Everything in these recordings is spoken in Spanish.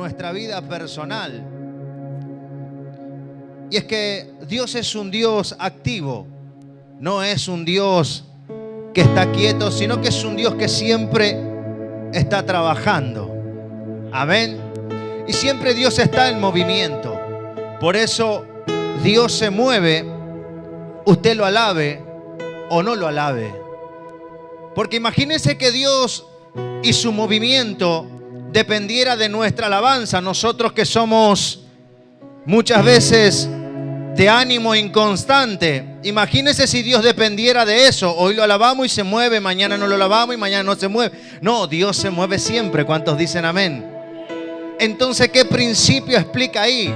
nuestra vida personal. Y es que Dios es un Dios activo, no es un Dios que está quieto, sino que es un Dios que siempre está trabajando. Amén. Y siempre Dios está en movimiento. Por eso Dios se mueve, usted lo alabe o no lo alabe. Porque imagínese que Dios y su movimiento dependiera de nuestra alabanza. Nosotros que somos muchas veces de ánimo inconstante, imagínese si Dios dependiera de eso. Hoy lo alabamos y se mueve, mañana no lo alabamos y mañana no se mueve. No, Dios se mueve siempre. ¿Cuántos dicen amén? Entonces, ¿qué principio explica ahí?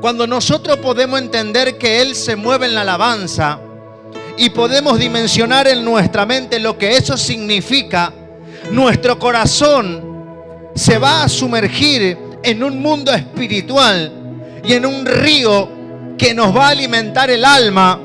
Cuando nosotros podemos entender que Él se mueve en la alabanza y podemos dimensionar en nuestra mente lo que eso significa, nuestro corazón se va a sumergir en un mundo espiritual y en un río que nos va a alimentar el alma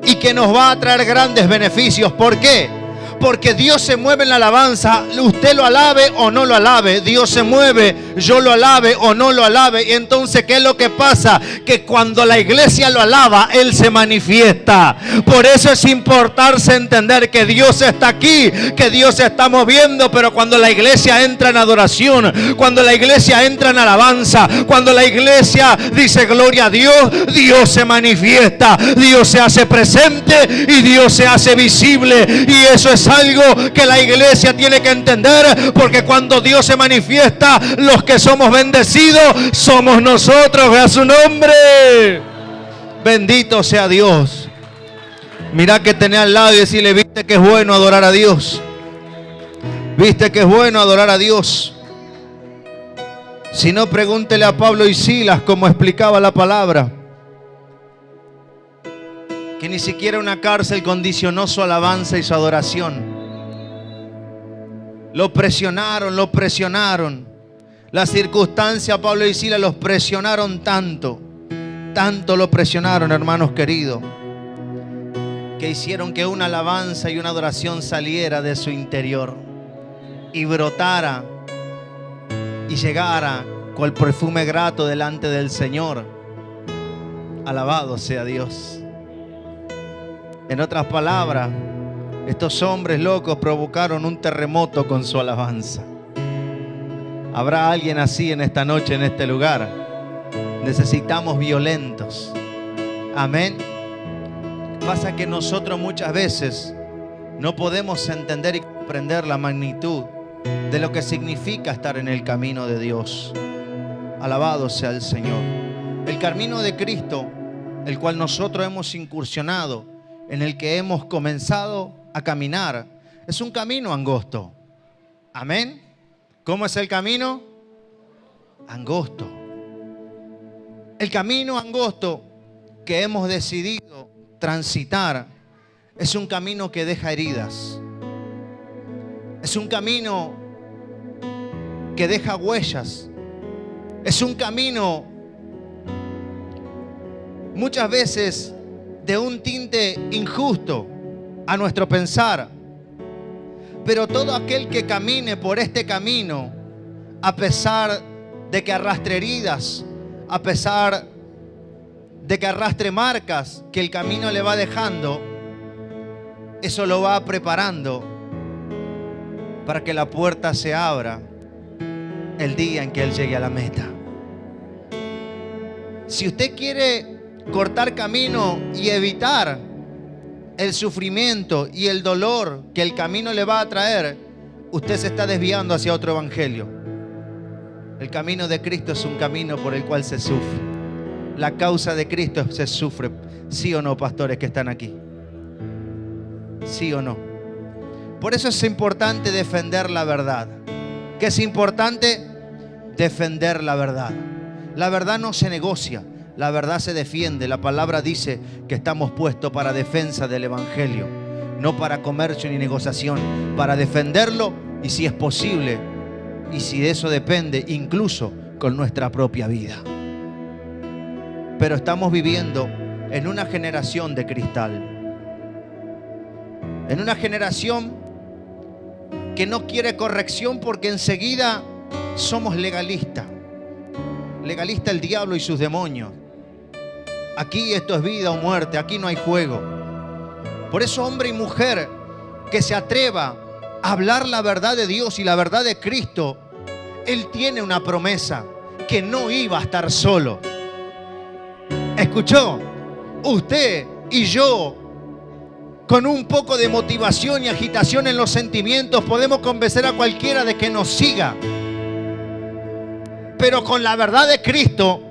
y que nos va a traer grandes beneficios. ¿Por qué? Porque Dios se mueve en la alabanza, usted lo alabe o no lo alabe. Dios se mueve, yo lo alabe o no lo alabe. Y entonces, ¿qué es lo que pasa? Que cuando la iglesia lo alaba, Él se manifiesta. Por eso es importante entender que Dios está aquí, que Dios se está moviendo. Pero cuando la iglesia entra en adoración, cuando la iglesia entra en alabanza, cuando la iglesia dice gloria a Dios, Dios se manifiesta, Dios se hace presente y Dios se hace visible. Y eso es algo que la iglesia tiene que entender, porque cuando Dios se manifiesta, los que somos bendecidos somos nosotros. Vea su nombre. Bendito sea Dios. Mira que tenés al lado y decirle: viste que es bueno adorar a Dios. Viste que es bueno adorar a Dios. Si no, pregúntele a Pablo y Silas cómo explicaba la palabra. Que ni siquiera una cárcel condicionó su alabanza y su adoración. Lo presionaron, lo presionaron. Las circunstancias, Pablo y Silas los presionaron tanto. Tanto lo presionaron, hermanos queridos, que hicieron que una alabanza y una adoración saliera de su interior y brotara y llegara cual perfume grato delante del Señor. Alabado sea Dios. En otras palabras, estos hombres locos provocaron un terremoto con su alabanza. ¿Habrá alguien así en esta noche, en este lugar? Necesitamos violentos. Amén. Pasa que nosotros muchas veces no podemos entender y comprender la magnitud de lo que significa estar en el camino de Dios. Alabado sea el Señor. El camino de Cristo, el cual nosotros hemos incursionado, en el que hemos comenzado a caminar, es un camino angosto. Amén. ¿Cómo es el camino? Angosto. El camino angosto que hemos decidido transitar es un camino que deja heridas. Es un camino que deja huellas. Es un camino muchas veces de un tinte injusto a nuestro pensar. Pero todo aquel que camine por este camino, a pesar de que arrastre heridas, a pesar de que arrastre marcas que el camino le va dejando, eso lo va preparando para que la puerta se abra el día en que Él llegue a la meta. Si usted quiere cortar camino y evitar el sufrimiento y el dolor que el camino le va a traer, usted se está desviando hacia otro evangelio. El camino de Cristo es un camino por el cual se sufre. La causa de Cristo se sufre. ¿Sí o no, pastores que están aquí? ¿Sí o no? Por eso es importante defender la verdad. ¿Qué es importante? Defender la verdad. La verdad no se negocia. La verdad se defiende. La palabra dice que estamos puestos para defensa del evangelio, no para comercio ni negociación, para defenderlo y, si es posible, y si de eso depende, incluso con nuestra propia vida. Pero estamos viviendo en una generación de cristal, en una generación que no quiere corrección porque enseguida somos legalistas. Legalista el diablo y sus demonios. Aquí esto es vida o muerte, aquí no hay juego. Por eso, hombre y mujer que se atreva a hablar la verdad de Dios y la verdad de Cristo, Él tiene una promesa, que no iba a estar solo. ¿Escuchó? Usted y yo, con un poco de motivación y agitación en los sentimientos, podemos convencer a cualquiera de que nos siga. Pero con la verdad de Cristo,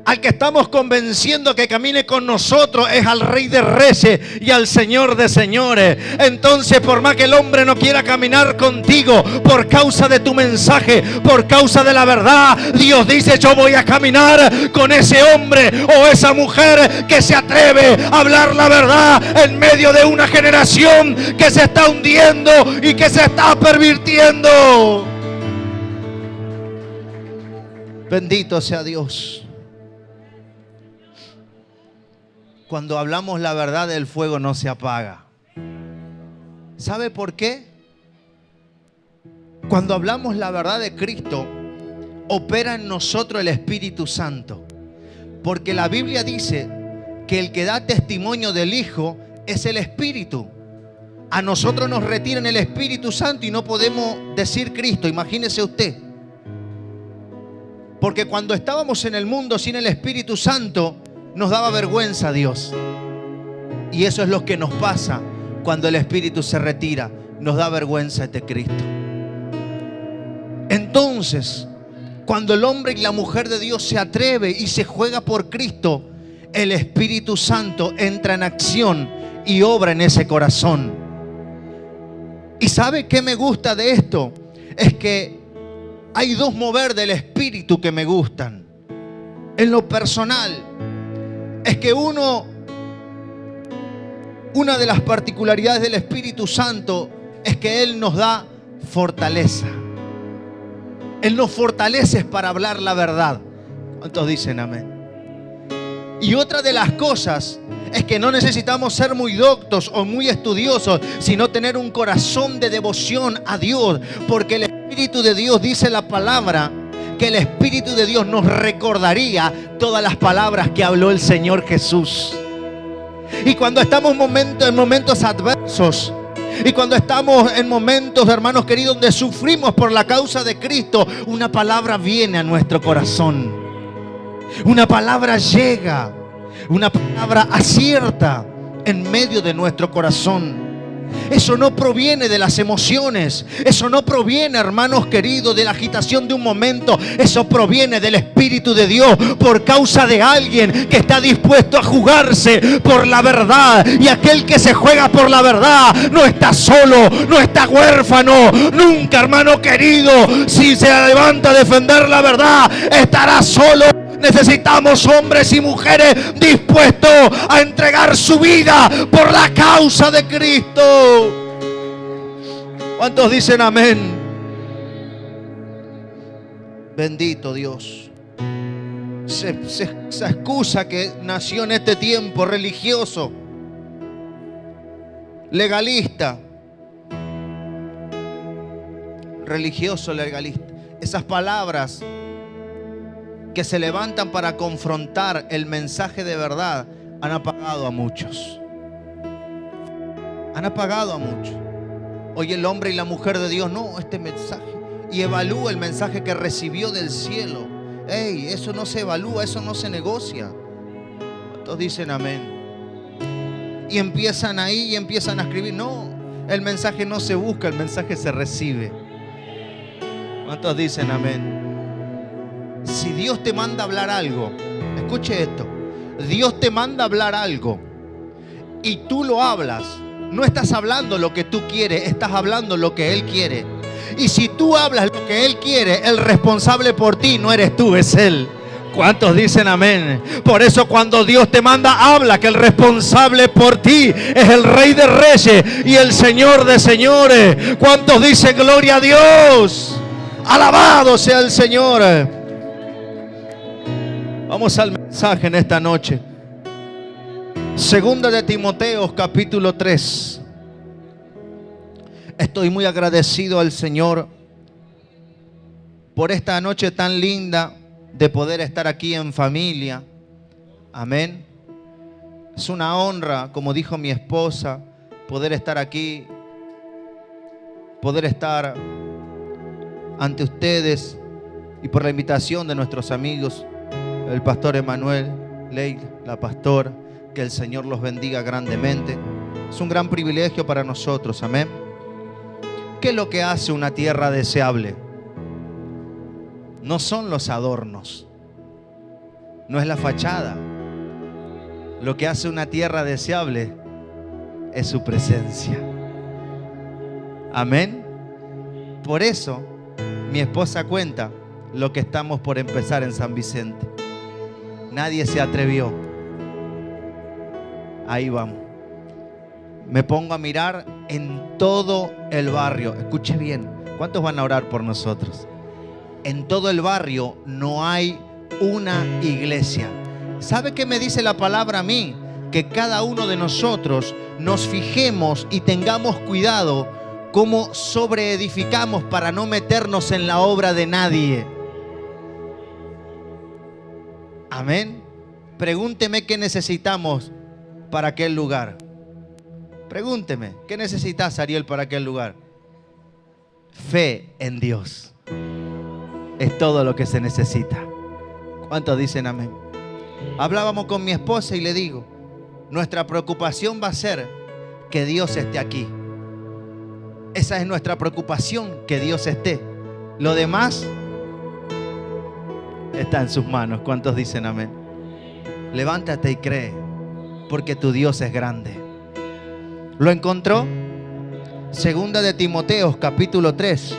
al que estamos convenciendo que camine con nosotros es al Rey de Reyes y al Señor de Señores. Entonces, por más que el hombre no quiera caminar contigo por causa de tu mensaje, por causa de la verdad, Dios dice: yo voy a caminar con ese hombre o esa mujer que se atreve a hablar la verdad en medio de una generación que se está hundiendo y que se está pervirtiendo. Bendito sea Dios. Cuando hablamos la verdad, el fuego no se apaga. ¿Sabe por qué? Cuando hablamos la verdad de Cristo, opera en nosotros el Espíritu Santo. Porque la Biblia dice que el que da testimonio del Hijo es el Espíritu. A nosotros nos retiran el Espíritu Santo y no podemos decir Cristo. Imagínese usted. Porque cuando estábamos en el mundo sin el Espíritu Santo, nos daba vergüenza a Dios. Y eso es lo que nos pasa cuando el Espíritu se retira. Nos da vergüenza este Cristo. Entonces, cuando el hombre y la mujer de Dios se atreve y se juega por Cristo, el Espíritu Santo entra en acción y obra en ese corazón. ¿Y sabe qué me gusta de esto? Es que hay dos mover del Espíritu que me gustan. En lo personal, es que una de las particularidades del Espíritu Santo es que Él nos da fortaleza. Él nos fortalece para hablar la verdad. ¿Cuántos dicen amén? Y otra de las cosas es que no necesitamos ser muy doctos o muy estudiosos, sino tener un corazón de devoción a Dios, porque el Espíritu de Dios, dice la palabra, que el Espíritu de Dios nos recordaría todas las palabras que habló el Señor Jesús. Y cuando estamos en momentos adversos, y cuando estamos en momentos, hermanos queridos, donde sufrimos por la causa de Cristo, una palabra viene a nuestro corazón. Una palabra llega, una palabra acierta en medio de nuestro corazón. Eso no proviene de las emociones. Eso no proviene, hermanos queridos, de la agitación de un momento. Eso proviene del Espíritu de Dios, por causa de alguien que está dispuesto a jugarse por la verdad. Y aquel que se juega por la verdad no está solo, no está huérfano. Nunca, hermano querido, si se levanta a defender la verdad, estará solo. Necesitamos hombres y mujeres dispuestos a entregar su vida por la causa de Cristo. ¿Cuántos dicen amén? Bendito Dios. Se excusa que nació en este tiempo religioso, legalista. Religioso, legalista. Esas palabras que se levantan para confrontar el mensaje de verdad han apagado a muchos. Han apagado a muchos. Hoy el hombre y la mujer de Dios, no, este mensaje, y evalúa el mensaje que recibió del cielo. Ey, eso no se evalúa, eso no se negocia. Todos dicen amén. Y empiezan ahí y empiezan a escribir. No, el mensaje no se busca, el mensaje se recibe. ¿Cuántos dicen amén? Si Dios te manda a hablar algo, escuche esto, Dios te manda a hablar algo y tú lo hablas, no estás hablando lo que tú quieres, estás hablando lo que Él quiere. Y si tú hablas lo que Él quiere, el responsable por ti no eres tú, es Él. ¿Cuántos dicen amén? Por eso cuando Dios te manda, habla, que el responsable por ti es el Rey de Reyes y el Señor de Señores. ¿Cuántos dicen gloria a Dios? Alabado sea el Señor. Vamos al mensaje en esta noche. Segunda de Timoteo, capítulo 3. Estoy muy agradecido al Señor por esta noche tan linda de poder estar aquí en familia. Amén. Es una honra, como dijo mi esposa, poder estar aquí, poder estar ante ustedes, y por la invitación de nuestros amigos, el pastor Emanuel, Leila, la pastora, que el Señor los bendiga grandemente. Es un gran privilegio para nosotros, amén. ¿Qué es lo que hace una tierra deseable? No son los adornos, no es la fachada. Lo que hace una tierra deseable es su presencia. Amén. Por eso mi esposa cuenta lo que estamos por empezar en San Vicente. Nadie se atrevió. Ahí vamos. Me pongo a mirar en todo el barrio. Escuche bien. ¿Cuántos van a orar por nosotros? En todo el barrio no hay una iglesia. ¿Sabe qué me dice la palabra a mí? Que cada uno de nosotros nos fijemos y tengamos cuidado cómo sobreedificamos para no meternos en la obra de nadie. Amén. Pregúnteme qué necesitamos para aquel lugar. Pregúnteme, ¿qué necesitas, Ariel, para aquel lugar? Fe en Dios. Es todo lo que se necesita. ¿Cuántos dicen amén? Hablábamos con mi esposa y le digo, nuestra preocupación va a ser que Dios esté aquí. Esa es nuestra preocupación, que Dios esté. Lo demás está en sus manos. ¿Cuántos dicen amén? Levántate y cree, porque tu Dios es grande. ¿Lo encontró? Segunda de Timoteo, capítulo 3.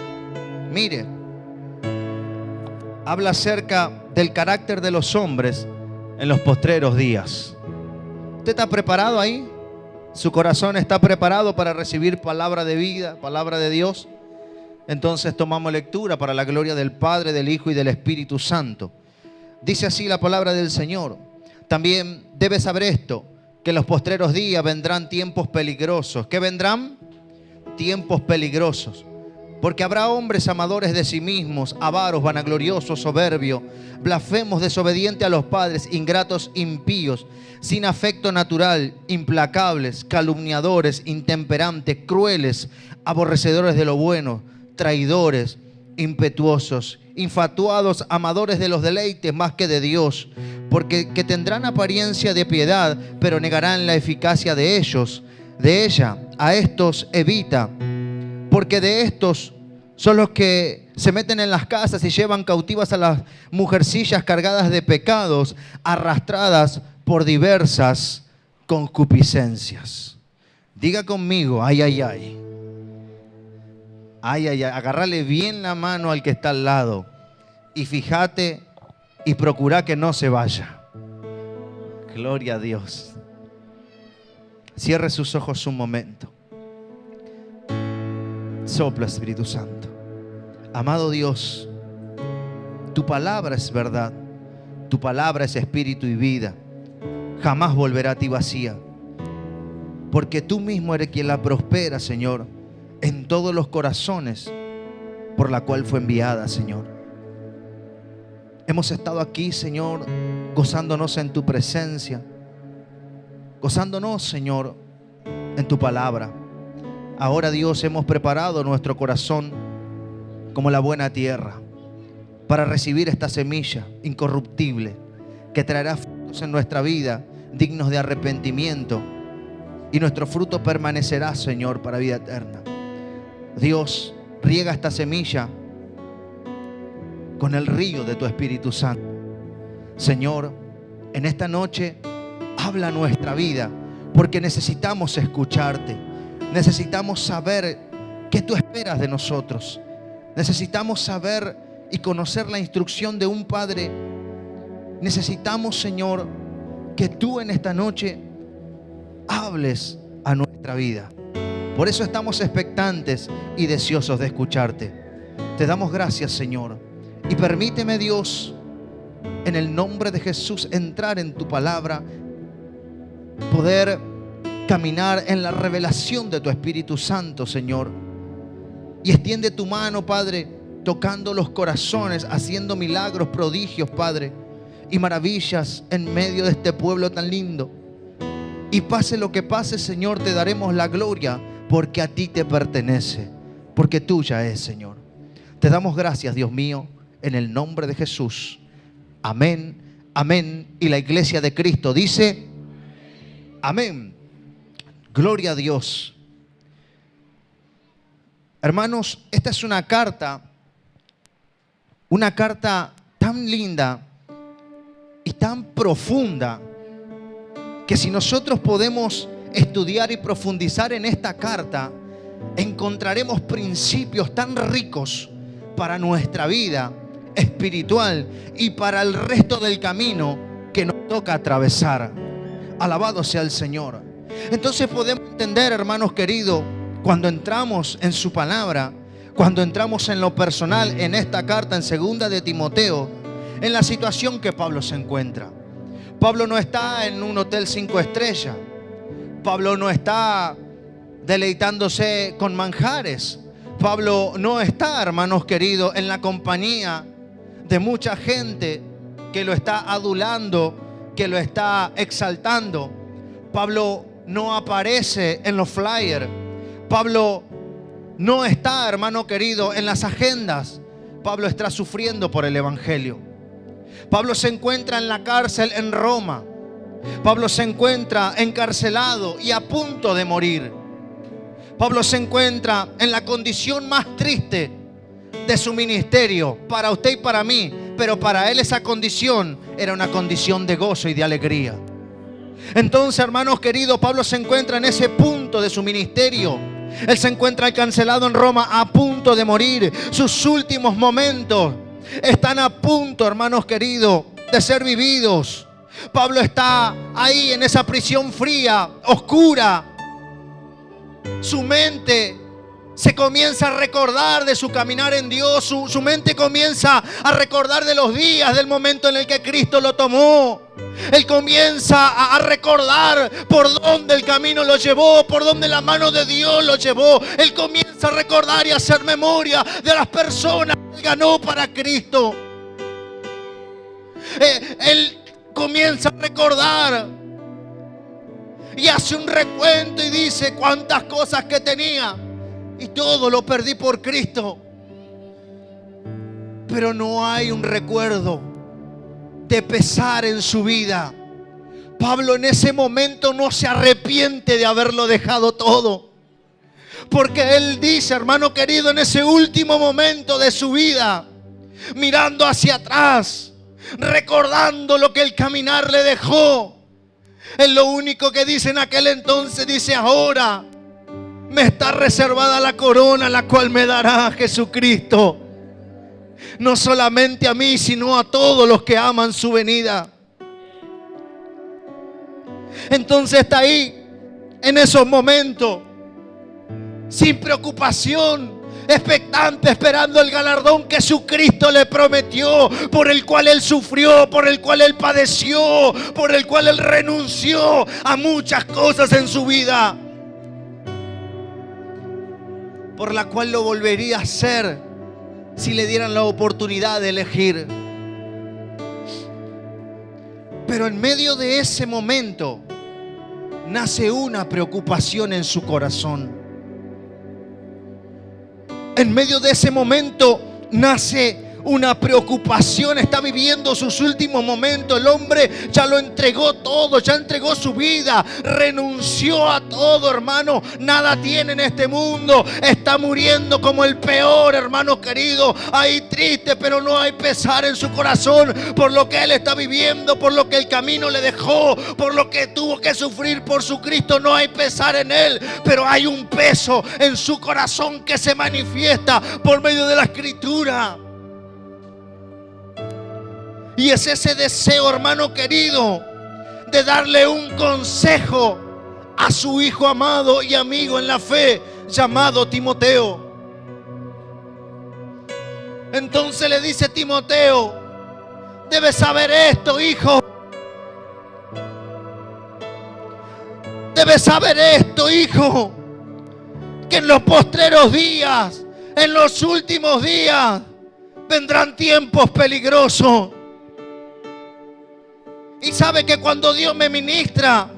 Mire, habla acerca del carácter de los hombres en los postreros días. ¿Usted está preparado ahí? ¿Su corazón está preparado para recibir palabra de vida, palabra de Dios? Entonces tomamos lectura para la gloria del Padre, del Hijo y del Espíritu Santo. Dice así la palabra del Señor. También debes saber esto, que en los postreros días vendrán tiempos peligrosos. ¿Qué vendrán? Tiempos peligrosos. Porque habrá hombres amadores de sí mismos, avaros, vanagloriosos, soberbios, blasfemos, desobedientes a los padres, ingratos, impíos, sin afecto natural, implacables, calumniadores, intemperantes, crueles, aborrecedores de lo bueno, traidores, impetuosos, infatuados, amadores de los deleites más que de Dios, porque que tendrán apariencia de piedad, pero negarán la eficacia de ellos, de ella. A estos evita, porque de estos son los que se meten en las casas y llevan cautivas a las mujercillas cargadas de pecados, arrastradas por diversas concupiscencias. Diga conmigo, ay, ay, ay. Ay, ay, ay. Agarrale bien la mano al que está al lado y fíjate y procura que no se vaya. Gloria a Dios. Cierre sus ojos un momento. Sopla, Espíritu Santo. Amado Dios, tu palabra es verdad. Tu palabra es espíritu y vida. Jamás volverá a ti vacía. Porque tú mismo eres quien la prospera, Señor, en todos los corazones por la cual fue enviada, Señor. Hemos estado aquí, Señor, gozándonos en tu presencia, gozándonos, Señor, en tu palabra. Ahora, Dios, hemos preparado nuestro corazón como la buena tierra para recibir esta semilla incorruptible que traerá frutos en nuestra vida dignos de arrepentimiento, y nuestro fruto permanecerá, Señor, para vida eterna. Dios, riega esta semilla con el río de tu Espíritu Santo. Señor, en esta noche habla nuestra vida, porque necesitamos escucharte. Necesitamos saber qué tú esperas de nosotros. Necesitamos saber y conocer la instrucción de un Padre. Necesitamos, Señor, que tú en esta noche hables a nuestra vida. Por eso estamos expectantes y deseosos de escucharte. Te damos gracias, Señor. Y permíteme, Dios, en el nombre de Jesús, entrar en tu palabra, poder caminar en la revelación de tu Espíritu Santo, Señor. Y extiende tu mano, Padre, tocando los corazones, haciendo milagros, prodigios, Padre, y maravillas en medio de este pueblo tan lindo. Y pase lo que pase, Señor, te daremos la gloria, porque a ti te pertenece, porque tuya es, Señor. Te damos gracias, Dios mío, en el nombre de Jesús. Amén, amén. Y la iglesia de Cristo dice, amén. Gloria a Dios. Hermanos, esta es una carta tan linda y tan profunda, que si nosotros podemos estudiar y profundizar en esta carta, encontraremos principios tan ricos para nuestra vida espiritual y para el resto del camino que nos toca atravesar. Alabado sea el Señor. Entonces podemos entender, hermanos queridos, cuando entramos en su palabra, cuando entramos en lo personal en esta carta en 2 de Timoteo, en la situación que Pablo se encuentra. Pablo no está en un hotel 5 estrellas. Pablo no está deleitándose con manjares. Pablo no está, hermanos queridos, en la compañía de mucha gente que lo está adulando, que lo está exaltando. Pablo no aparece en los flyers. Pablo no está, hermano querido, en las agendas. Pablo está sufriendo por el evangelio. Pablo se encuentra en la cárcel en Roma. Pablo se encuentra encarcelado y a punto de morir. Pablo se encuentra en la condición más triste de su ministerio, para usted y para mí, pero para él esa condición era una condición de gozo y de alegría. Entonces, hermanos queridos, Pablo se encuentra en ese punto de su ministerio. Él se encuentra encarcelado en Roma, a punto de morir. Sus últimos momentos están a punto, hermanos queridos, de ser vividos. Pablo está ahí en esa prisión fría, oscura. Su mente se comienza a recordar de su caminar en Dios. Su mente comienza a recordar de los días, del momento en el que Cristo lo tomó. Él comienza a recordar por dónde el camino lo llevó, por dónde la mano de Dios lo llevó. Él comienza a recordar y a hacer memoria de las personas que Él ganó para Cristo. Él comienza a recordar y hace un recuento y dice cuántas cosas que tenía y todo lo perdí por Cristo. Pero no hay un recuerdo de pesar en su vida. Pablo en ese momento no se arrepiente de haberlo dejado todo, porque él dice, hermano querido, en ese último momento de su vida, mirando hacia atrás, recordando lo que el caminar le dejó, él lo único que dice en aquel entonces, dice: ahora me está reservada la corona, la cual me dará Jesucristo. No solamente a mí, sino a todos los que aman su venida. Entonces está ahí, en esos momentos, sin preocupación, expectante, esperando el galardón que Jesucristo le prometió, por el cual Él sufrió, por el cual Él padeció, por el cual Él renunció a muchas cosas en su vida, por la cual lo volvería a hacer si le dieran la oportunidad de elegir. Pero en medio de ese momento nace una preocupación en su corazón. En medio de ese momento nace una preocupación. Está viviendo sus últimos momentos. El hombre ya lo entregó todo, ya entregó su vida, renunció a todo, hermano. Nada tiene en este mundo. Está muriendo como el peor, hermano querido. Ahí triste, pero no hay pesar en su corazón por lo que él está viviendo, por lo que el camino le dejó, por lo que tuvo que sufrir por su Cristo. No hay pesar en él, pero hay un peso en su corazón que se manifiesta por medio de la Escritura. Y es ese deseo, hermano querido, de darle un consejo a su hijo amado y amigo en la fe, llamado Timoteo. Entonces le dice: Timoteo, debes saber esto, hijo. Debes saber esto, hijo, que en los postreros días, en los últimos días, vendrán tiempos peligrosos. Y sabe que cuando Dios me ministra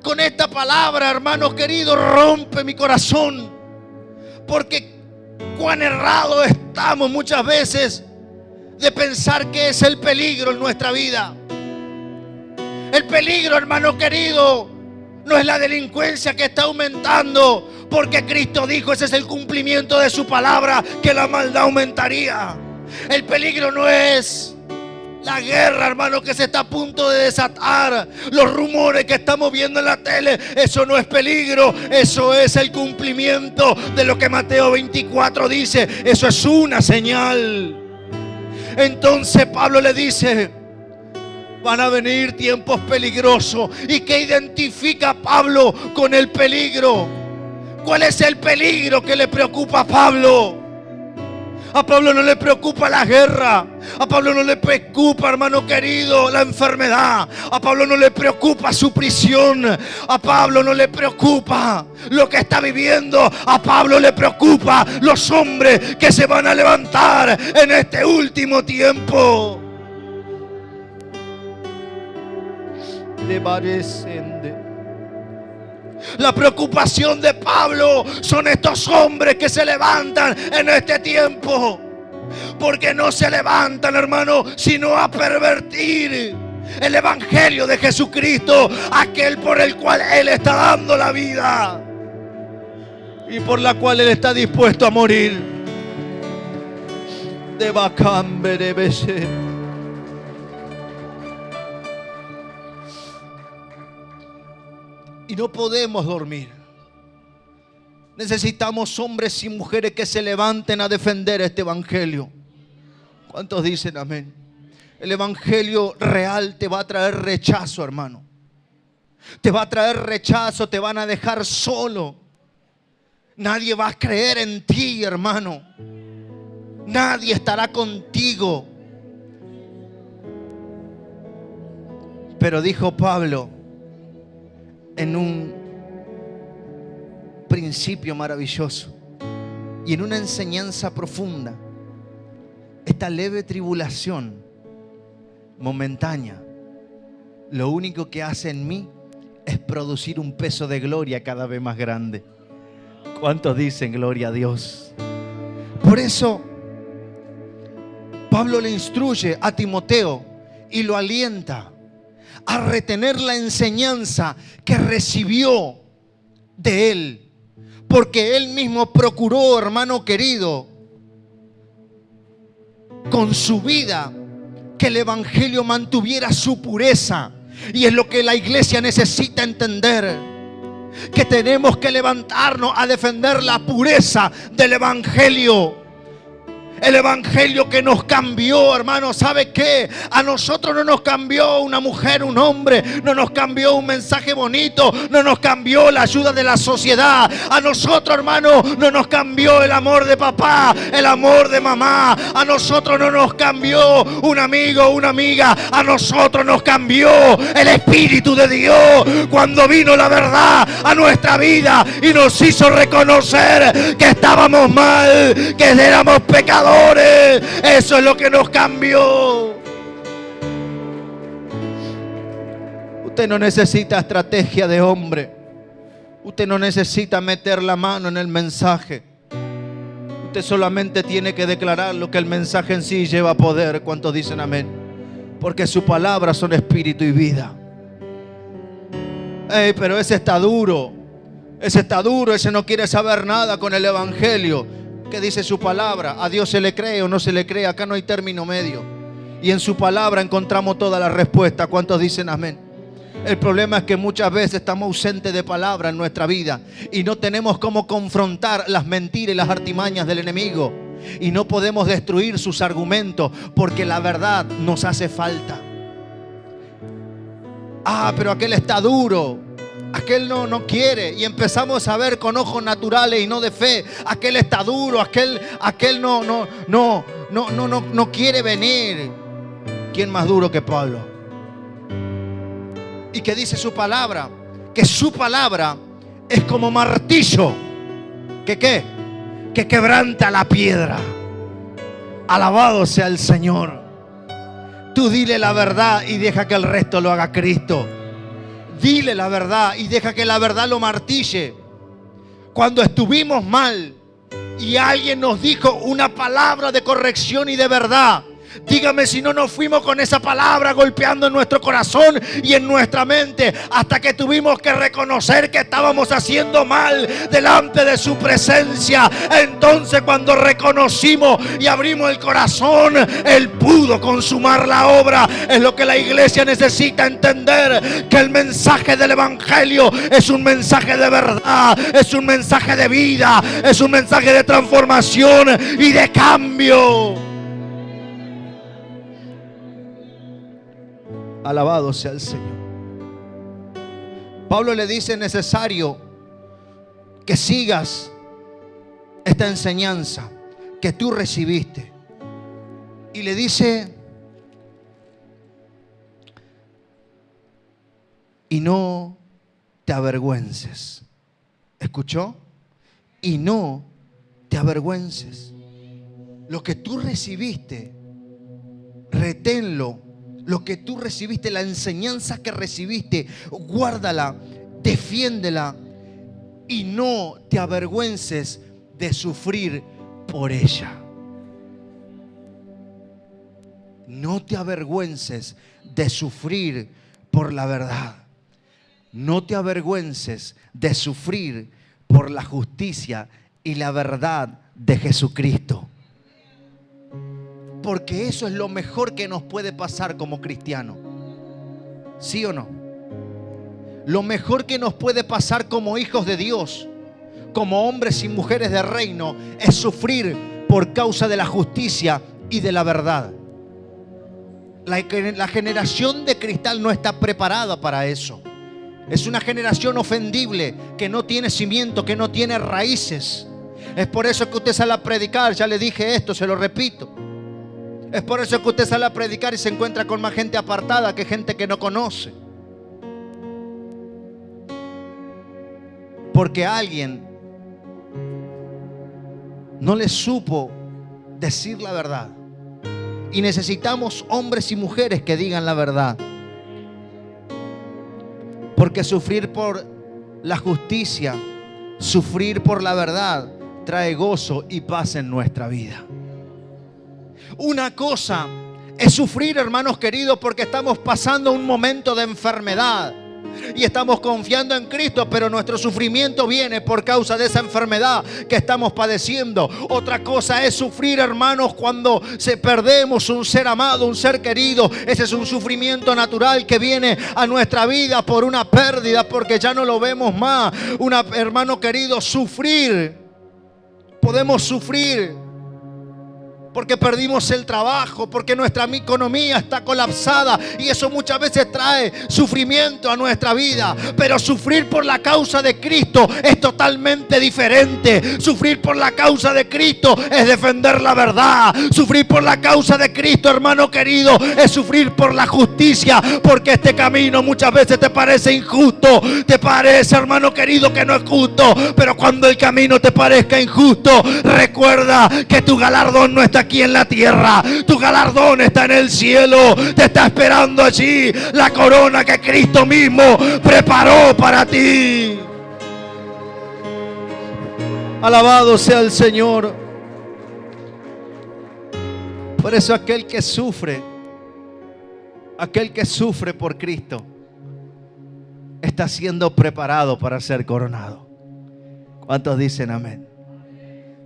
con esta palabra, hermanos queridos, rompe mi corazón. Porque cuán errados estamos muchas veces de pensar que es el peligro en nuestra vida. El peligro, hermano querido, no es la delincuencia que está aumentando, porque Cristo dijo, ese es el cumplimiento de su palabra, que la maldad aumentaría. El peligro no es la guerra, hermano, que se está a punto de desatar, los rumores que estamos viendo en la tele. Eso no es peligro, eso es el cumplimiento de lo que Mateo 24 dice. Eso es una señal. Entonces Pablo le dice, van a venir tiempos peligrosos. ¿Y qué identifica Pablo con el peligro? ¿Cuál es el peligro que le preocupa a Pablo? A Pablo no le preocupa la guerra. A Pablo no le preocupa, hermano querido, la enfermedad. A Pablo no le preocupa su prisión. A Pablo no le preocupa lo que está viviendo. A Pablo le preocupa los hombres que se van a levantar en este último tiempo. La preocupación de Pablo son estos hombres que se levantan en este tiempo. Porque no se levantan, hermano, sino a pervertir el evangelio de Jesucristo, aquel por el cual Él está dando la vida y por la cual Él está dispuesto a morir. De Bacambe de Beshe. Y no podemos dormir. Necesitamos hombres y mujeres que se levanten a defender este evangelio. ¿Cuántos dicen amén? El evangelio real te va a traer rechazo, hermano. Te va a traer rechazo, te van a dejar solo. Nadie va a creer en ti, hermano. Nadie estará contigo. Pero dijo Pablo en un principio maravilloso y en una enseñanza profunda: esta leve tribulación momentánea, lo único que hace en mí es producir un peso de gloria cada vez más grande. ¿Cuántos dicen gloria a Dios? Por eso Pablo le instruye a Timoteo y lo alienta a retener la enseñanza que recibió de él, porque él mismo procuró, hermano querido, con su vida, que el evangelio mantuviera su pureza. Y es lo que la iglesia necesita entender, que tenemos que levantarnos a defender la pureza del evangelio. El evangelio que nos cambió, hermano. ¿Sabe qué? A nosotros no nos cambió una mujer, un hombre. No nos cambió un mensaje bonito. No nos cambió la ayuda de la sociedad. A nosotros, hermano, no nos cambió el amor de papá, el amor de mamá. A nosotros no nos cambió un amigo, una amiga. A nosotros nos cambió el Espíritu de Dios cuando vino la verdad a nuestra vida y nos hizo reconocer que estábamos mal, que éramos pecadores. Eso es lo que nos cambió. Usted no necesita estrategia de hombre. Usted no necesita meter la mano en el mensaje. Usted solamente tiene que declarar lo que el mensaje en sí lleva poder. ¿Cuántos dicen amén? Porque sus palabras son espíritu y vida. Pero ese está duro. Ese está duro, ese no quiere saber nada con el evangelio. ¿Qué dice su palabra? ¿A Dios se le cree o no se le cree? Acá no hay término medio. Y en su palabra encontramos toda la respuesta. ¿Cuántos dicen amén? El problema es que muchas veces estamos ausentes de palabra en nuestra vida y no tenemos cómo confrontar las mentiras y las artimañas del enemigo. Y no podemos destruir sus argumentos porque la verdad nos hace falta. Pero aquel está duro. Aquel no quiere. Y empezamos a ver con ojos naturales y no de fe. Aquel está duro. Aquel no quiere venir. ¿Quién más duro que Pablo? ¿Y qué dice su palabra? Que su palabra es como martillo. ¿Que qué? Que quebranta la piedra. Alabado sea el Señor. Tú dile la verdad y deja que el resto lo haga Cristo. Dile la verdad y deja que la verdad lo martille. Cuando estuvimos mal y alguien nos dijo una palabra de corrección y de verdad, dígame si no nos fuimos con esa palabra golpeando en nuestro corazón y en nuestra mente, hasta que tuvimos que reconocer que estábamos haciendo mal delante de su presencia. Entonces, cuando reconocimos y abrimos el corazón, Él pudo consumar la obra. Es lo que la iglesia necesita entender, que el mensaje del evangelio es un mensaje de verdad, es un mensaje de vida, es un mensaje de transformación y de cambio. Alabado sea el Señor. Pablo le dice: es necesario que sigas esta enseñanza que tú recibiste. Y le dice: y no te avergüences. ¿Escuchó? Y no te avergüences. Lo que tú recibiste, reténlo. Lo que tú recibiste, la enseñanza que recibiste, guárdala, defiéndela y no te avergüences de sufrir por ella. No te avergüences de sufrir por la verdad. No te avergüences de sufrir por la justicia y la verdad de Jesucristo. Porque eso es lo mejor que nos puede pasar como cristianos. ¿Sí o no? Lo mejor que nos puede pasar como hijos de Dios, como hombres y mujeres de reino, es sufrir por causa de la justicia y de la verdad. La generación de cristal no está preparada para eso. Es una generación ofendible, que no tiene cimiento, que no tiene raíces. Es por eso que usted sale a predicar. Ya le dije esto, se lo repito. Es por eso que usted sale a predicar y se encuentra con más gente apartada que gente que no conoce. Porque alguien no le supo decir la verdad. Y necesitamos hombres y mujeres que digan la verdad. Porque sufrir por la justicia, sufrir por la verdad, trae gozo y paz en nuestra vida. Una cosa es sufrir, hermanos queridos, porque estamos pasando un momento de enfermedad y estamos confiando en Cristo, pero nuestro sufrimiento viene por causa de esa enfermedad que estamos padeciendo. Otra cosa es sufrir, hermanos, cuando perdemos un ser amado, un ser querido. Ese es un sufrimiento natural que viene a nuestra vida por una pérdida, porque ya no lo vemos más. Hermano querido, sufrir, podemos sufrir porque perdimos el trabajo, porque nuestra economía está colapsada, y eso muchas veces trae sufrimiento a nuestra vida. Pero sufrir por la causa de Cristo es totalmente diferente. Sufrir por la causa de Cristo es defender la verdad. Sufrir por la causa de Cristo, hermano querido, es sufrir por la justicia, porque este camino muchas veces te parece injusto, te parece, hermano querido, que no es justo. Pero cuando el camino te parezca injusto, recuerda que tu galardón no está aquí en la tierra, tu galardón está en el cielo. Te está esperando allí la corona que Cristo mismo preparó para ti. Alabado sea el Señor. Por eso aquel que sufre por Cristo está siendo preparado para ser coronado. ¿Cuántos dicen amén?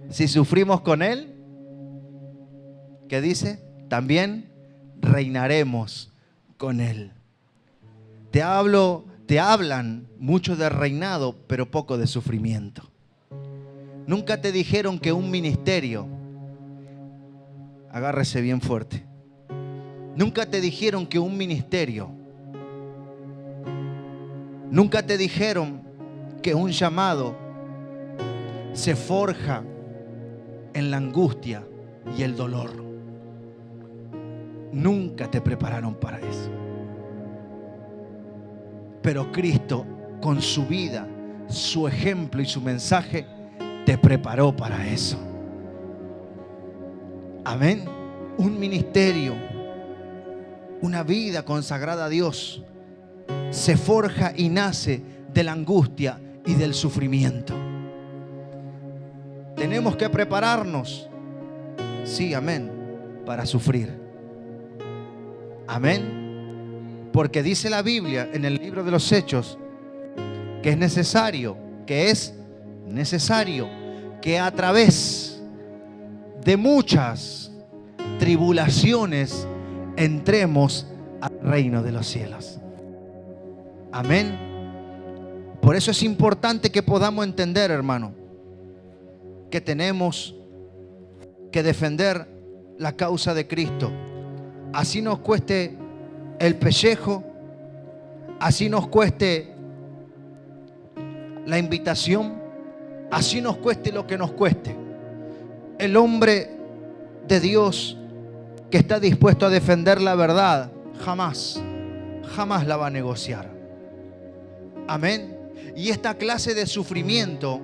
Si sufrimos con Él, ¿qué dice? También reinaremos con Él. Te hablan mucho de reinado, pero poco de sufrimiento. Nunca te dijeron que un ministerio, agárrese bien fuerte, nunca te dijeron que un ministerio, nunca te dijeron que un llamado se forja en la angustia y el dolor. Nunca te prepararon para eso. Pero Cristo, con su vida, su ejemplo y su mensaje, te preparó para eso. Amén. Un ministerio, una vida consagrada a Dios, se forja y nace de la angustia y del sufrimiento. Tenemos que prepararnos, sí, amén, para sufrir. Amén. Porque dice la Biblia en el libro de los Hechos que es necesario que a través de muchas tribulaciones entremos al reino de los cielos. Amén. Por eso es importante que podamos entender, hermano, que tenemos que defender la causa de Cristo. Así nos cueste el pellejo, así nos cueste la invitación, así nos cueste lo que nos cueste. El hombre de Dios que está dispuesto a defender la verdad, jamás la va a negociar. Amén. Y esta clase de sufrimiento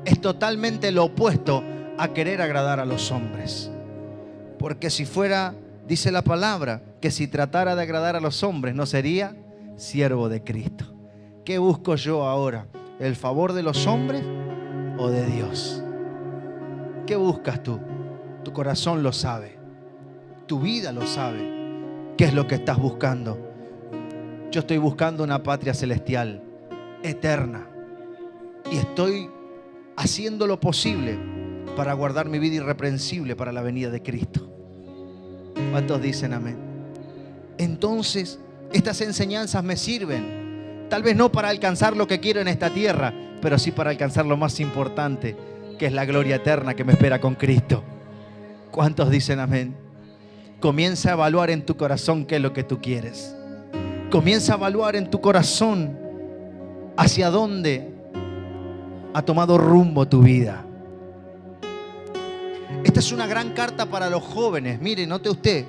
es totalmente lo opuesto a querer agradar a los hombres. Porque si fuera, dice la palabra, que si tratara de agradar a los hombres no sería siervo de Cristo. ¿Qué busco yo ahora? ¿El favor de los hombres o de Dios? ¿Qué buscas tú? Tu corazón lo sabe, tu vida lo sabe. ¿Qué es lo que estás buscando? Yo estoy buscando una patria celestial, eterna, y estoy haciendo lo posible para guardar mi vida irreprensible para la venida de Cristo. ¿Cuántos dicen amén? Entonces, estas enseñanzas me sirven, tal vez no para alcanzar lo que quiero en esta tierra, pero sí para alcanzar lo más importante, que es la gloria eterna que me espera con Cristo. ¿Cuántos dicen amén? Comienza a evaluar en tu corazón qué es lo que tú quieres. Comienza a evaluar en tu corazón hacia dónde ha tomado rumbo tu vida. Esta es una gran carta para los jóvenes. Mire, note usted,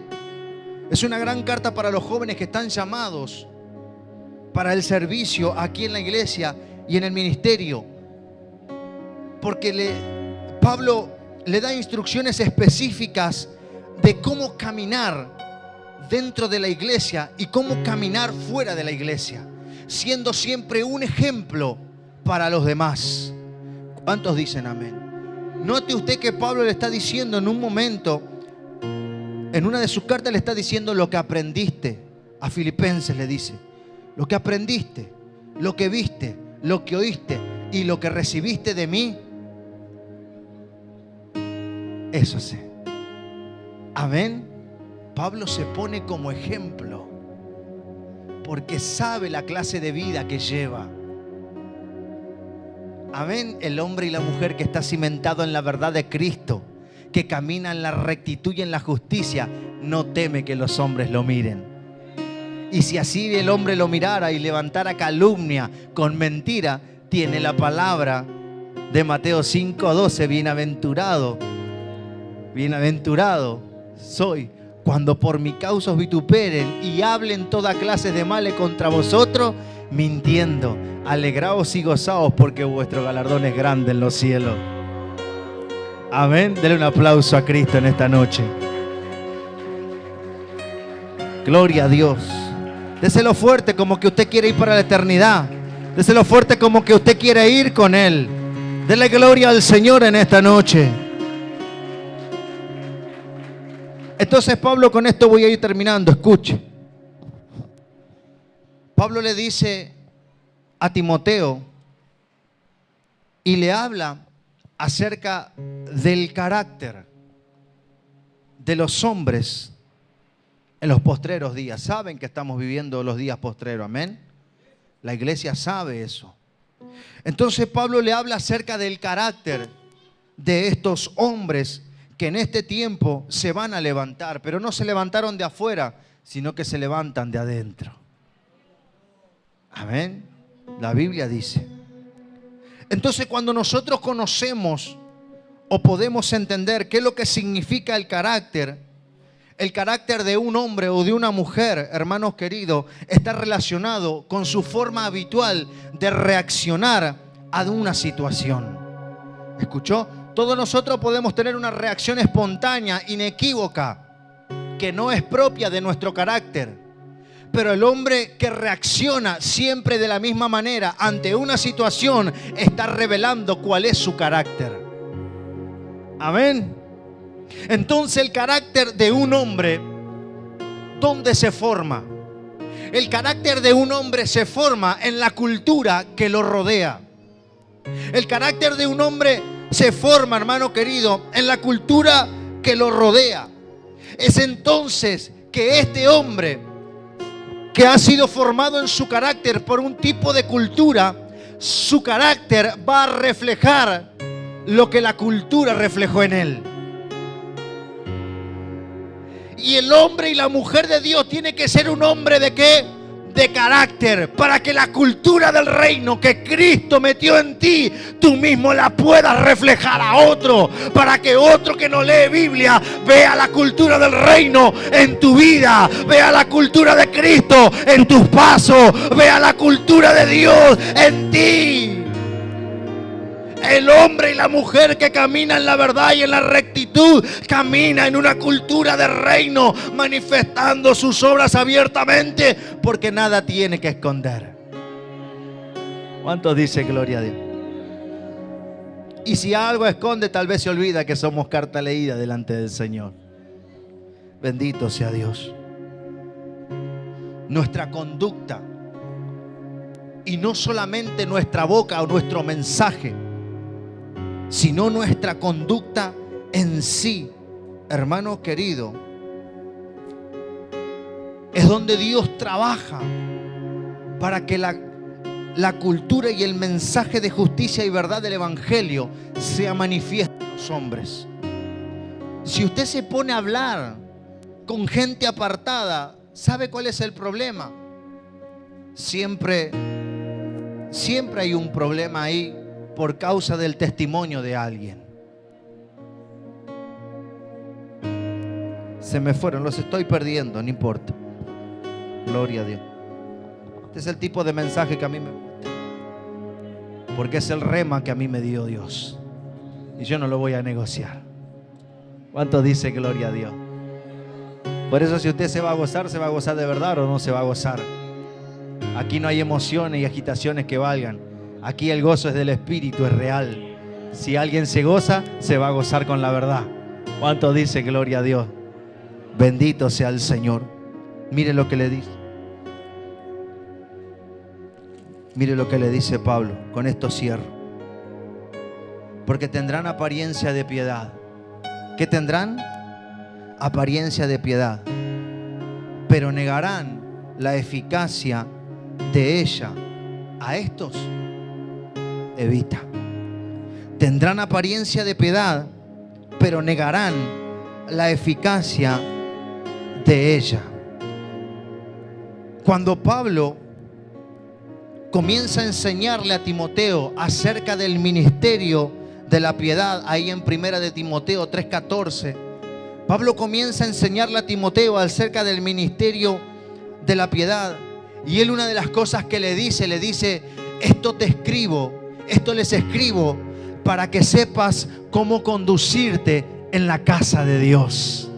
es una gran carta para los jóvenes que están llamados para el servicio aquí en la iglesia y en el ministerio. Porque Pablo le da instrucciones específicas de cómo caminar dentro de la iglesia y cómo caminar fuera de la iglesia, siendo siempre un ejemplo para los demás. ¿Cuántos dicen amén? Note usted que Pablo le está diciendo en un momento, en una de sus cartas le está diciendo lo que aprendiste. A Filipenses le dice, lo que aprendiste, lo que viste, lo que oíste y lo que recibiste de mí, eso sé. Amén. Pablo se pone como ejemplo porque sabe la clase de vida que lleva. Amén. El hombre y la mujer que está cimentado en la verdad de Cristo, que camina en la rectitud y en la justicia, no teme que los hombres lo miren. Y si así el hombre lo mirara y levantara calumnia con mentira, tiene la palabra de Mateo 5:12, bienaventurado soy cuando por mi causa os vituperen y hablen toda clase de males contra vosotros, mintiendo. Alegraos y gozaos porque vuestro galardón es grande en los cielos. Amén. Dele un aplauso a Cristo en esta noche. Gloria a Dios. Déselo fuerte como que usted quiere ir para la eternidad. Déselo fuerte como que usted quiere ir con Él. Dele gloria al Señor en esta noche. Entonces Pablo, con esto voy a ir terminando. Escuche. Pablo le dice a Timoteo y le habla acerca del carácter de los hombres en los postreros días. Saben que estamos viviendo los días postreros, amén. La iglesia sabe eso. Entonces Pablo le habla acerca del carácter de estos hombres que en este tiempo se van a levantar, pero no se levantaron de afuera, sino que se levantan de adentro. Amén. La Biblia dice. Entonces, cuando nosotros conocemos o podemos entender qué es lo que significa el carácter de un hombre o de una mujer, hermanos queridos, está relacionado con su forma habitual de reaccionar a una situación. ¿Escuchó? Todos nosotros podemos tener una reacción espontánea, inequívoca, que no es propia de nuestro carácter. Pero el hombre que reacciona siempre de la misma manera ante una situación está revelando cuál es su carácter. Amén. Entonces el carácter de un hombre, ¿dónde se forma? El carácter de un hombre se forma en la cultura que lo rodea. El carácter de un hombre se forma, hermano querido, en la cultura que lo rodea. Es entonces que este hombre, que ha sido formado en su carácter por un tipo de cultura, su carácter va a reflejar lo que la cultura reflejó en él. Y el hombre y la mujer de Dios tiene que ser un hombre ¿de qué? De carácter, para que la cultura del reino que Cristo metió en ti, tú mismo la puedas reflejar a otro, para que otro que no lee Biblia vea la cultura del reino en tu vida, vea la cultura de Cristo en tus pasos, vea la cultura de Dios en ti. El hombre y la mujer que camina en la verdad y en la rectitud, camina en una cultura de reino, manifestando sus obras abiertamente, porque nada tiene que esconder. ¿Cuántos dicen gloria a Dios? Y si algo esconde, tal vez se olvida que somos carta leída delante del Señor. Bendito sea Dios. Nuestra conducta, y no solamente nuestra boca o nuestro mensaje, sino nuestra conducta en sí, hermano querido, es donde Dios trabaja para que la cultura y el mensaje de justicia y verdad del Evangelio sea manifiesto en los hombres. Si usted se pone a hablar con gente apartada, ¿sabe cuál es el problema? Siempre hay un problema ahí, por causa del testimonio de alguien. Se me fueron, los estoy perdiendo, no importa. Gloria a Dios. Este es el tipo de mensaje que a mí me gusta, porque es el rema que a mí me dio Dios, y yo no lo voy a negociar. ¿Cuánto dice gloria a Dios? Por eso, si usted se va a gozar de verdad o no se va a gozar. Aquí no hay emociones y agitaciones que valgan. Aquí el gozo es del Espíritu, es real. Si alguien se goza, se va a gozar con la verdad. ¿Cuánto dice gloria a Dios? Bendito sea el Señor. Mire lo que le dice. Mire lo que le dice Pablo. Con esto cierro. Porque tendrán apariencia de piedad. ¿Qué tendrán? Apariencia de piedad. Pero negarán la eficacia de ella. A estos evita. Tendrán apariencia de piedad, pero negarán la eficacia de ella. Cuando Pablo comienza a enseñarle a Timoteo acerca del ministerio de la piedad, ahí en 1 de Timoteo 3:14, Pablo comienza a enseñarle a Timoteo acerca del ministerio de la piedad. Y él, una de las cosas que le dice, esto les escribo para que sepas cómo conducirte en la casa de Dios.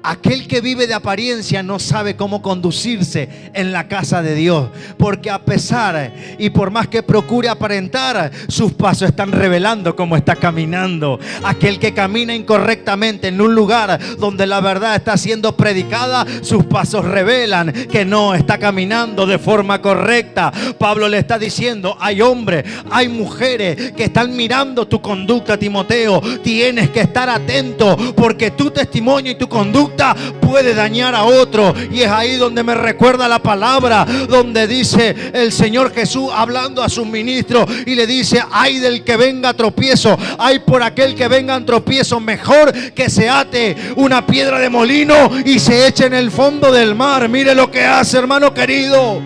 Aquel que vive de apariencia no sabe cómo conducirse en la casa de Dios, porque a pesar y por más que procure aparentar, sus pasos están revelando cómo está caminando. Aquel que camina incorrectamente en un lugar donde la verdad está siendo predicada, sus pasos revelan que no está caminando de forma correcta. Pablo le está diciendo, hay hombres, hay mujeres que están mirando tu conducta, Timoteo. Tienes que estar atento, porque tu testimonio y tu conducta puede dañar a otro. Y es ahí donde me recuerda la palabra donde dice el Señor Jesús hablando a sus ministros y le dice, ay del que venga a tropiezo, ay por aquel que venga a tropiezo, mejor que se ate una piedra de molino y se eche en el fondo del mar. Mire lo que hace, hermano querido.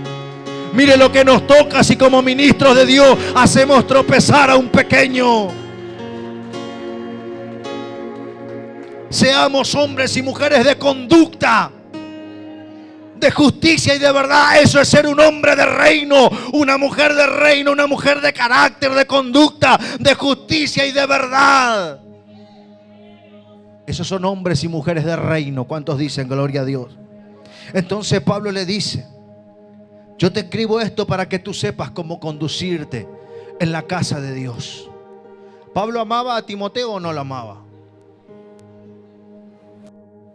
Mire lo que nos toca si como ministros de Dios hacemos tropezar a un pequeño. Seamos hombres y mujeres de conducta, de justicia y de verdad. Eso es ser un hombre de reino, una mujer de reino, una mujer de carácter, de conducta, de justicia y de verdad. Esos son hombres y mujeres de reino. ¿Cuántos dicen gloria a Dios? Entonces Pablo le dice: yo te escribo esto para que tú sepas cómo conducirte en la casa de Dios. ¿Pablo amaba a Timoteo o no lo amaba?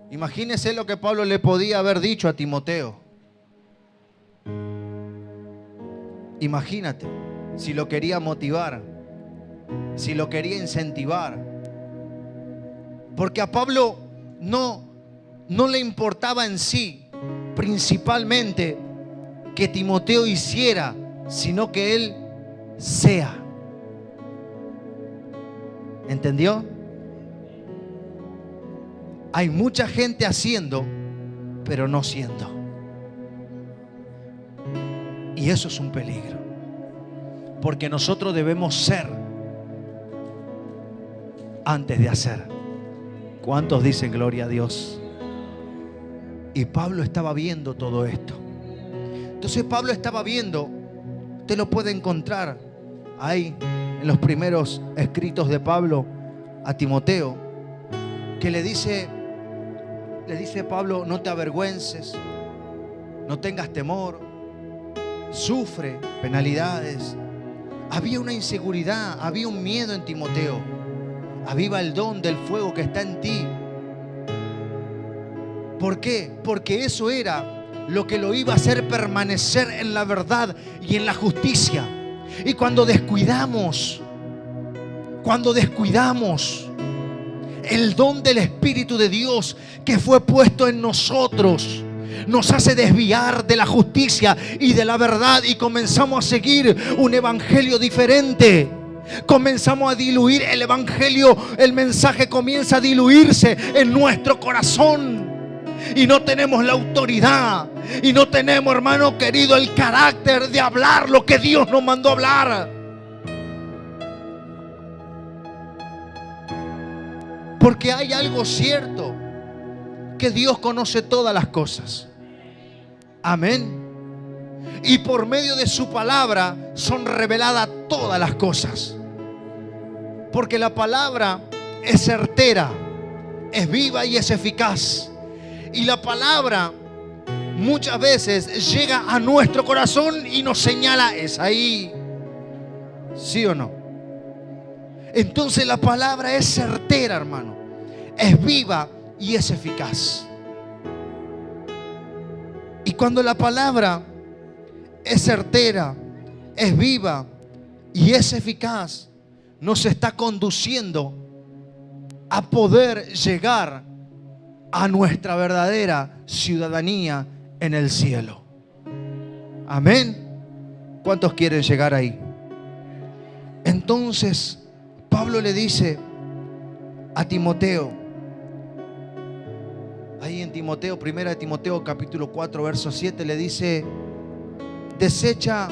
Imagínese lo que Pablo le podía haber dicho a Timoteo. Imagínate si lo quería motivar, si lo quería incentivar. Porque a Pablo no le importaba en sí principalmente que Timoteo hiciera, sino que él sea. ¿Entendió? Hay mucha gente haciendo, pero no siendo. Y eso es un peligro. Porque nosotros debemos ser antes de hacer. ¿Cuántos dicen gloria a Dios? Y Pablo estaba viendo todo esto. Entonces Pablo estaba viendo, usted lo puede encontrar ahí en los primeros escritos de Pablo a Timoteo, que le dice Pablo: no te avergüences, no tengas temor, sufre penalidades. Había una inseguridad, había un miedo en Timoteo. Aviva el don del fuego que está en ti. ¿Por qué? Porque eso era lo que lo iba a hacer permanecer en la verdad y en la justicia. Y cuando descuidamos el don del Espíritu de Dios que fue puesto en nosotros, nos hace desviar de la justicia y de la verdad, y comenzamos a seguir un evangelio diferente. Comenzamos a diluir el evangelio, el mensaje comienza a diluirse en nuestro corazón. Y no tenemos la autoridad, y no tenemos, hermano querido, el carácter de hablar lo que Dios nos mandó a hablar. Porque hay algo cierto, que Dios conoce todas las cosas. Amén. Y por medio de su palabra son reveladas todas las cosas. Porque la palabra es certera, es viva y es eficaz. Y la palabra muchas veces llega a nuestro corazón y nos señala: es ahí. ¿Sí o no? Entonces la palabra es certera, hermano. Es viva y es eficaz. Y cuando la palabra es certera, es viva y es eficaz, nos está conduciendo a poder llegar a nuestra verdadera ciudadanía en el cielo. Amén. ¿Cuántos quieren llegar ahí? Entonces Pablo le dice a Timoteo, ahí en Timoteo, 1 Timoteo capítulo 4 verso 7, le dice: desecha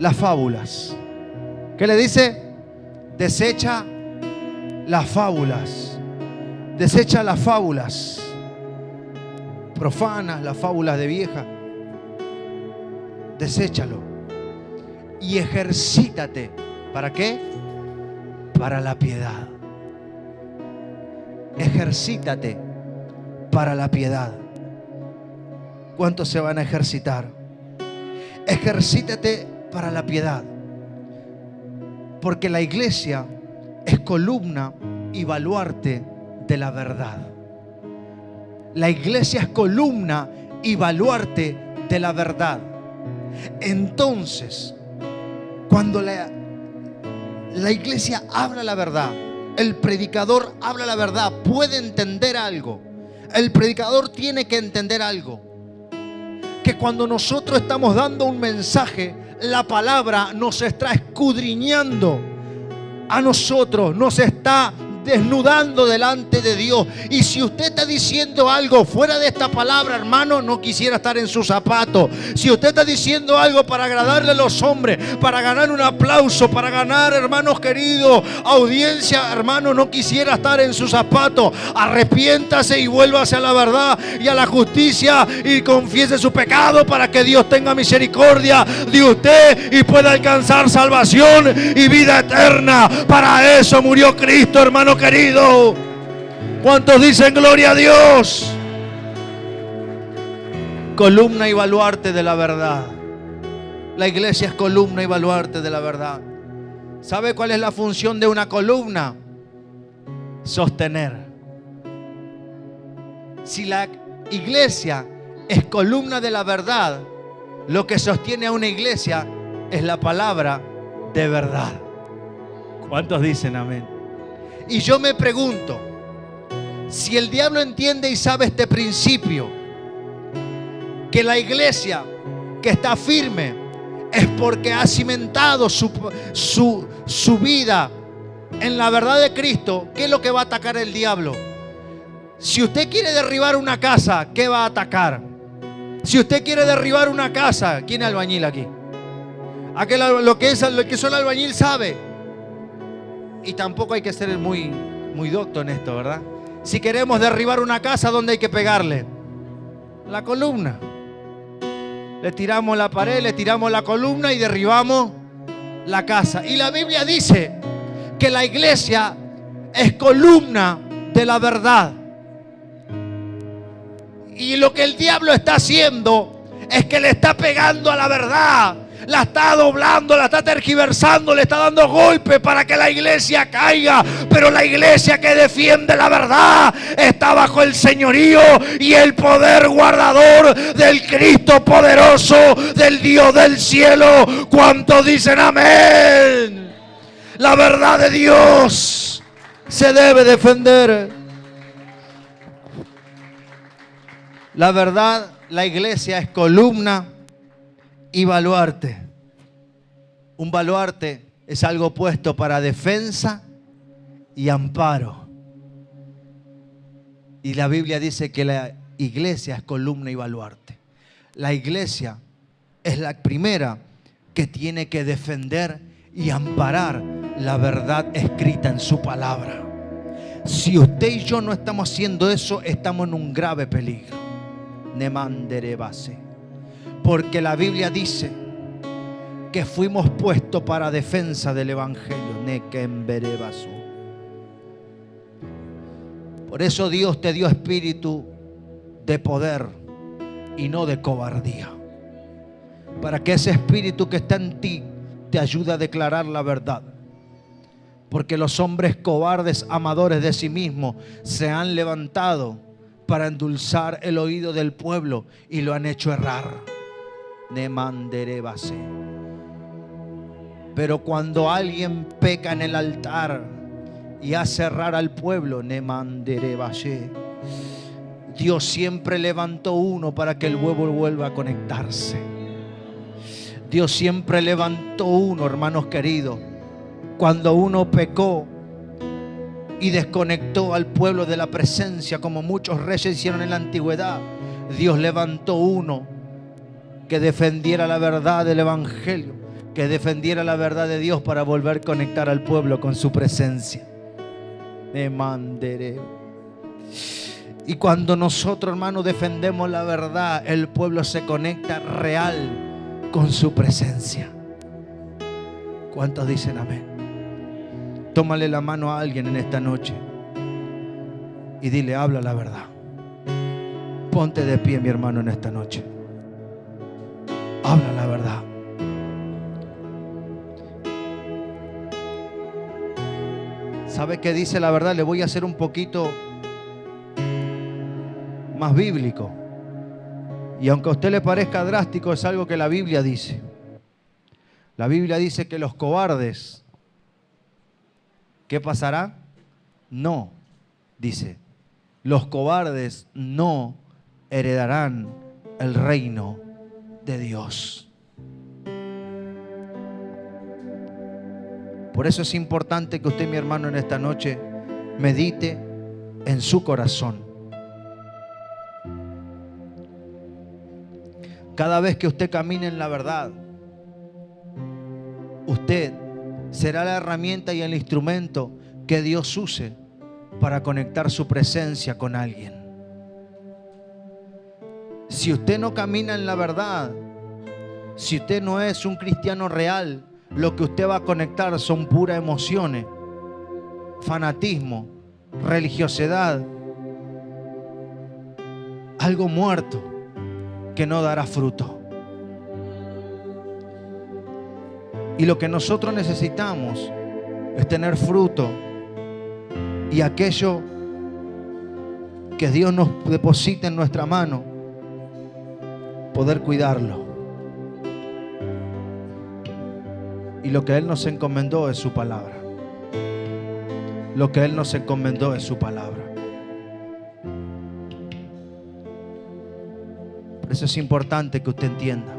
las fábulas. ¿Qué le dice? Desecha las fábulas. Desecha las fábulas profanas, las fábulas de vieja. Deséchalo. Y ejercítate. ¿Para qué? Para la piedad. Ejercítate para la piedad. ¿Cuántos se van a ejercitar? Ejercítate para la piedad. Porque la iglesia es columna y baluarte de la verdad. La iglesia es columna y baluarte de la verdad. Entonces, cuando la iglesia habla la verdad, el predicador habla la verdad, puede entender algo. El predicador tiene que entender algo: que cuando nosotros estamos dando un mensaje, la palabra nos está escudriñando a nosotros, nos está desnudando delante de Dios. Y si usted está diciendo algo fuera de esta palabra, hermano, no quisiera estar en sus zapatos. Si usted está diciendo algo para agradarle a los hombres, para ganar un aplauso, para ganar, hermanos queridos, audiencia, hermano, no quisiera estar en sus zapatos. Arrepiéntase y vuélvase a la verdad y a la justicia y confiese su pecado para que Dios tenga misericordia de usted y pueda alcanzar salvación y vida eterna. Para eso murió Cristo, hermano querido. ¿Cuántos dicen gloria a Dios? Columna y baluarte de la verdad. La iglesia es columna y baluarte de la verdad. ¿Sabe cuál es la función de una columna? Sostener. Si la iglesia es columna de la verdad, lo que sostiene a una iglesia es la palabra de verdad. ¿Cuántos dicen amén? Y yo me pregunto, si el diablo entiende y sabe este principio, que la iglesia que está firme es porque ha cimentado su vida en la verdad de Cristo, ¿qué es lo que va a atacar el diablo? Si usted quiere derribar una casa, ¿qué va a atacar? Si usted quiere derribar una casa, ¿quién es albañil aquí? Lo que son albañil sabe. Y tampoco hay que ser muy docto en esto, ¿verdad? Si queremos derribar una casa, ¿dónde hay que pegarle? La columna. Le tiramos la pared, le tiramos la columna y derribamos la casa. Y la Biblia dice que la iglesia es columna de la verdad. Y lo que el diablo está haciendo es que le está pegando a la verdad. La está doblando, la está tergiversando, le está dando golpes para que la iglesia caiga. Pero la iglesia que defiende la verdad está bajo el señorío y el poder guardador del Cristo poderoso, del Dios del cielo. ¿Cuántos dicen amén? La verdad de Dios se debe defender. La verdad, la iglesia es columna y baluarte. Un baluarte es algo puesto para defensa y amparo. Y la Biblia dice que la iglesia es columna y baluarte. La iglesia es la primera que tiene que defender y amparar la verdad escrita en su palabra. Si usted y yo no estamos haciendo eso, estamos en un grave peligro. Porque la Biblia dice que fuimos puestos para defensa del evangelio. Por eso Dios te dio espíritu de poder y no de cobardía, para que ese espíritu que está en ti te ayude a declarar la verdad. Porque los hombres cobardes, amadores de sí mismos, se han levantado para endulzar el oído del pueblo y lo han hecho errar. Pero cuando alguien peca en el altar y hace errar al pueblo, Dios siempre levantó uno para que el huevo vuelva a conectarse. Dios siempre levantó uno, hermanos queridos. Cuando uno pecó y desconectó al pueblo de la presencia, como muchos reyes hicieron en la antigüedad, Dios levantó uno que defendiera la verdad del evangelio, que defendiera la verdad de Dios para volver a conectar al pueblo con su presencia. Y cuando nosotros, hermanos, defendemos la verdad, el pueblo se conecta real con su presencia. ¿Cuántos dicen amén? Tómale la mano a alguien en esta noche y dile: habla la verdad. Ponte de pie, mi hermano, en esta noche. Habla la verdad. ¿Sabe qué dice la verdad? Le voy a hacer un poquito más bíblico. Y aunque a usted le parezca drástico, es algo que la Biblia dice. La Biblia dice que los cobardes, ¿qué pasará? No, dice, los cobardes no heredarán el reino de Dios. Por eso es importante que usted, mi hermano, en esta noche medite en su corazón. Cada vez que usted camine en la verdad, usted será la herramienta y el instrumento que Dios use para conectar su presencia con alguien. Si usted no camina en la verdad, si usted no es un cristiano real, lo que usted va a conectar son puras emociones, fanatismo, religiosidad, algo muerto que no dará fruto. Y lo que nosotros necesitamos es tener fruto, y aquello que Dios nos deposita en nuestra mano, poder cuidarlo. Y lo que Él nos encomendó es su palabra. Lo que Él nos encomendó es su palabra. Por eso es importante que usted entienda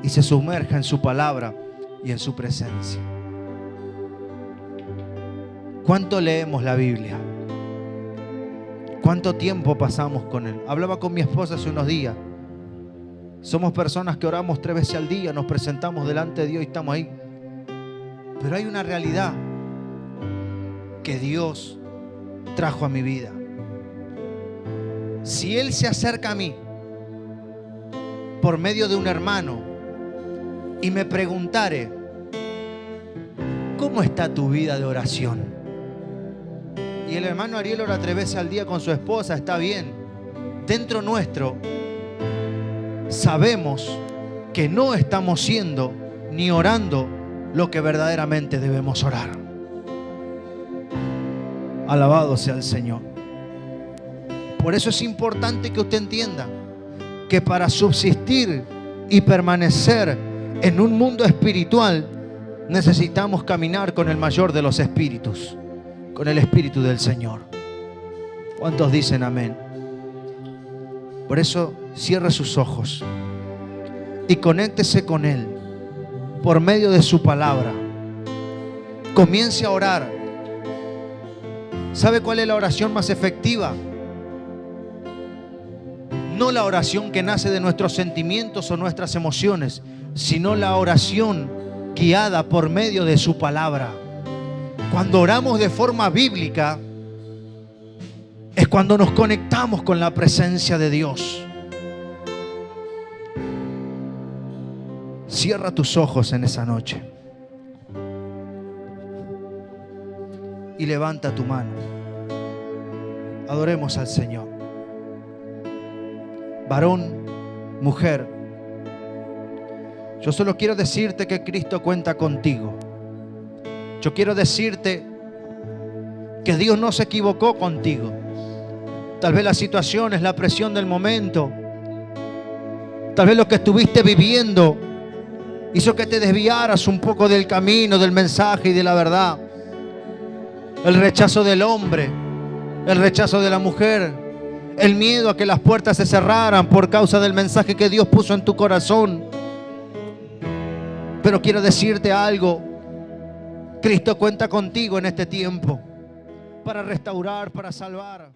y se sumerja en su palabra y en su presencia. ¿Cuánto leemos la Biblia? ¿Cuánto tiempo pasamos con Él? Hablaba con mi esposa hace unos días. Somos personas que oramos 3 veces al día, nos presentamos delante de Dios y estamos ahí. Pero hay una realidad que Dios trajo a mi vida. Si Él se acerca a mí por medio de un hermano y me preguntare, ¿cómo está tu vida de oración? Y el hermano Ariel ora 3 veces al día con su esposa, está bien. Dentro nuestro sabemos que no estamos siendo ni orando lo que verdaderamente debemos orar. Alabado sea el Señor. Por eso es importante que usted entienda que para subsistir y permanecer en un mundo espiritual necesitamos caminar con el mayor de los espíritus, con el Espíritu del Señor. ¿Cuántos dicen amén? Por eso cierre sus ojos y conéctese con Él por medio de su palabra. Comience a orar. ¿Sabe cuál es la oración más efectiva? No la oración que nace de nuestros sentimientos o nuestras emociones, sino la oración guiada por medio de su palabra. Cuando oramos de forma bíblica, es cuando nos conectamos con la presencia de Dios. Cierra tus ojos en esa noche y levanta tu mano. Adoremos al Señor. Varón, mujer, yo solo quiero decirte que Cristo cuenta contigo. Yo quiero decirte que Dios no se equivocó contigo. Tal vez las situaciones, la presión del momento, tal vez lo que estuviste viviendo hizo que te desviaras un poco del camino, del mensaje y de la verdad. El rechazo del hombre, el rechazo de la mujer, el miedo a que las puertas se cerraran por causa del mensaje que Dios puso en tu corazón. Pero quiero decirte algo. Cristo cuenta contigo en este tiempo para restaurar, para salvar.